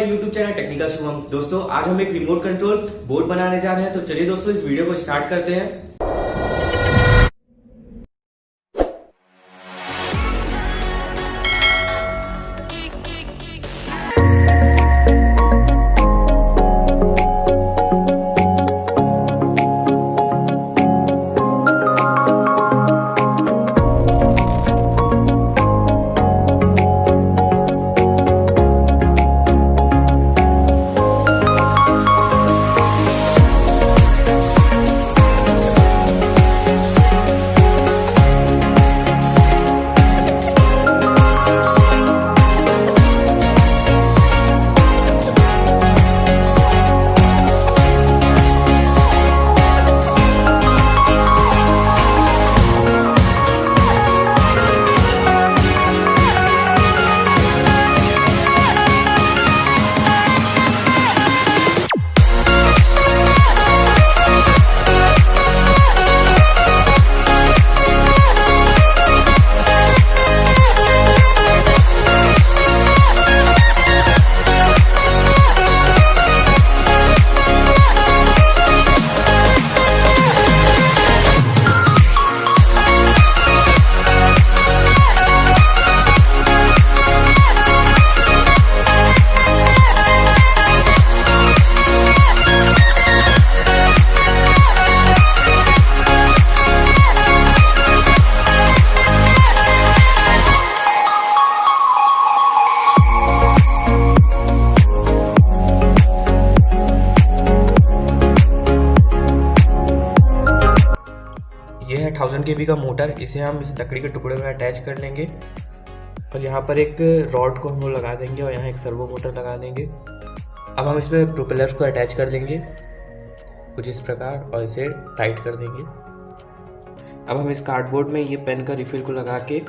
My YouTube channel technical Shubham. दोस्तों आज हम एक रिमोट कंट्रोल बोर्ड बनाने जा रहे हैं, तो चलिए दोस्तों इस वीडियो को स्टार्ट करते हैं। ये है 1000 kb का मोटर। इसे हम इस लकड़ी के टुकड़े में अटैच कर लेंगे और यहाँ पर एक रॉड को हम लोग लगा देंगे और यहाँ एक सर्वो मोटर लगा देंगे। अब हम इसमें प्रोपेलर्स को अटैच कर देंगे कुछ इस प्रकार और इसे टाइट कर देंगे। अब हम इस कार्डबोर्ड में ये पेन का रिफिल को लगा के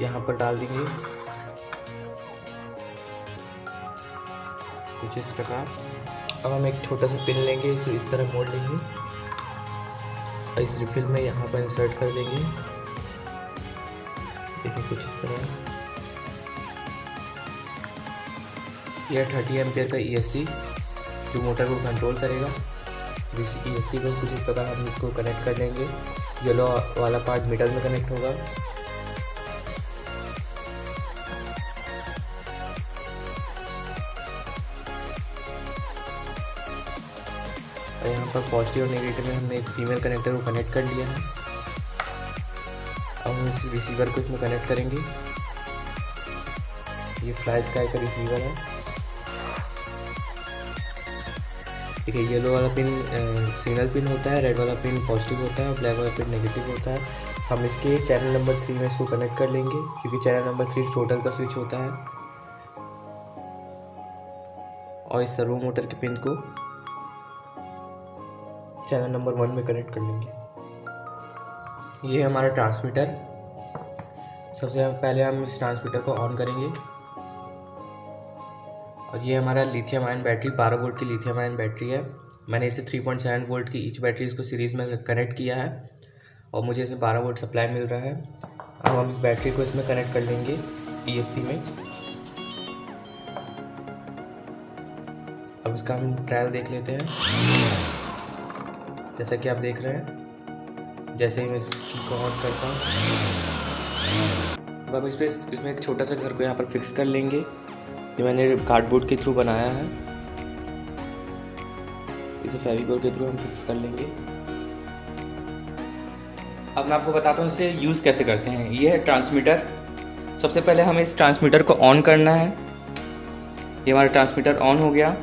यहाँ पर डाल देंगे कुछ इस प्रकार। अब हम एक छोटा सा पिन लेंगे, इसे इस तरह मोड़ लेंगे और इस रिफिल में यहाँ पर इंसर्ट कर देंगे। देखिए कुछ इस तरह। यह 30 एम्पियर का ESC जो मोटर को कंट्रोल करेगा। इस ESC को कुछ इस प्रकार हम इसको कनेक्ट कर लेंगे। येलो वाला पार्ट मिडल में कनेक्ट होगा। और यहाँ पर पॉजिटिव और नेगेटिव में हमने एक फीमेल कनेक्टर को कनेक्ट कर लिया है। अब हम इस रिसीवर को इसमें कनेक्ट करेंगे। ये फ्लाई स्काई का रिसीवर है। ठीक है, येलो वाला पिन सिग्नल पिन होता है, रेड वाला पिन पॉजिटिव होता है और ब्लैक वाला पिन नेगेटिव होता है। हम इसके चैनल नंबर 3 में इसको कनेक्ट कर लेंगे क्योंकि चैनल नंबर 3 टोटल का स्विच होता है। और इस सर्वो मोटर के पिन को चैनल नंबर 1 में कनेक्ट कर लेंगे। ये है हमारा ट्रांसमीटर। सबसे पहले हम इस ट्रांसमीटर को ऑन करेंगे और ये हमारा लिथियम आयन बैटरी 12 वोल्ट की लिथियम आयन बैटरी है। मैंने इसे 3.7 वोल्ट की ईच बैटरी इसको सीरीज़ में कनेक्ट किया है और मुझे इसमें 12 वोल्ट सप्लाई मिल रहा है। अब हम इस बैटरी को इसमें कनेक्ट कर लेंगे ESC में। अब इसका हम ट्रायल देख लेते हैं। जैसा कि आप देख रहे हैं, जैसे ही मैं इसको ऑन करता हूँ, अब हम इसमें एक छोटा सा घर को यहाँ पर फिक्स कर लेंगे। ये मैंने कार्डबोर्ड के थ्रू बनाया है। इसे फेविकोल के थ्रू हम फिक्स कर लेंगे। अब मैं आपको बताता हूँ इसे यूज़ कैसे करते हैं। ये है ट्रांसमीटर। सबसे पहले हमें इस ट्रांसमीटर को ऑन करना है। ये हमारा ट्रांसमीटर ऑन हो गया।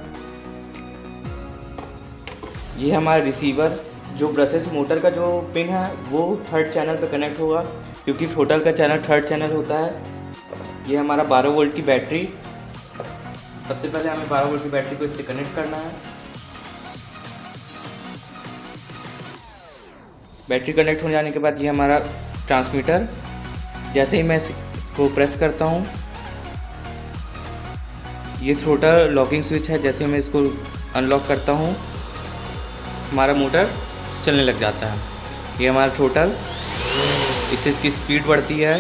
ये हमारा रिसीवर जो ब्रशेस मोटर का जो पिन है वो 3rd चैनल पे कनेक्ट होगा क्योंकि टोटल का चैनल 3rd चैनल होता है। ये हमारा 12 वोल्ट की बैटरी। सबसे पहले हमें 12 वोल्ट की बैटरी को इससे कनेक्ट करना है। बैटरी कनेक्ट हो जाने के बाद ये हमारा ट्रांसमीटर। जैसे ही मैं इसको प्रेस करता हूँ, ये थ्रोटल लॉकिंग स्विच है। जैसे मैं इसको अनलॉक करता हूँ, हमारा मोटर चलने लग जाता है। ये हमारा थ्रोटल, इससे इसकी स्पीड बढ़ती है।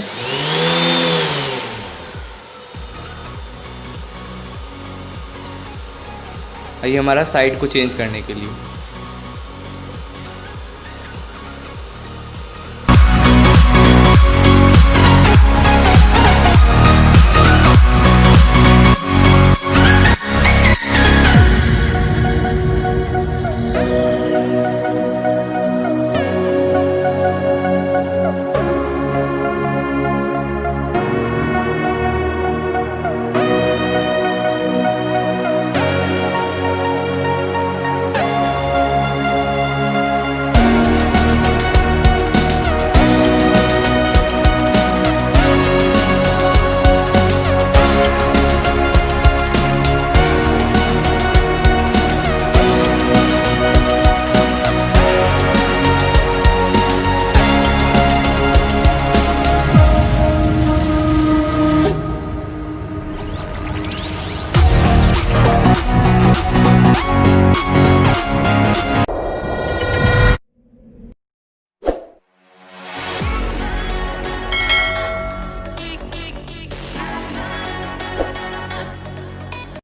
ये हमारा साइड को चेंज करने के लिए।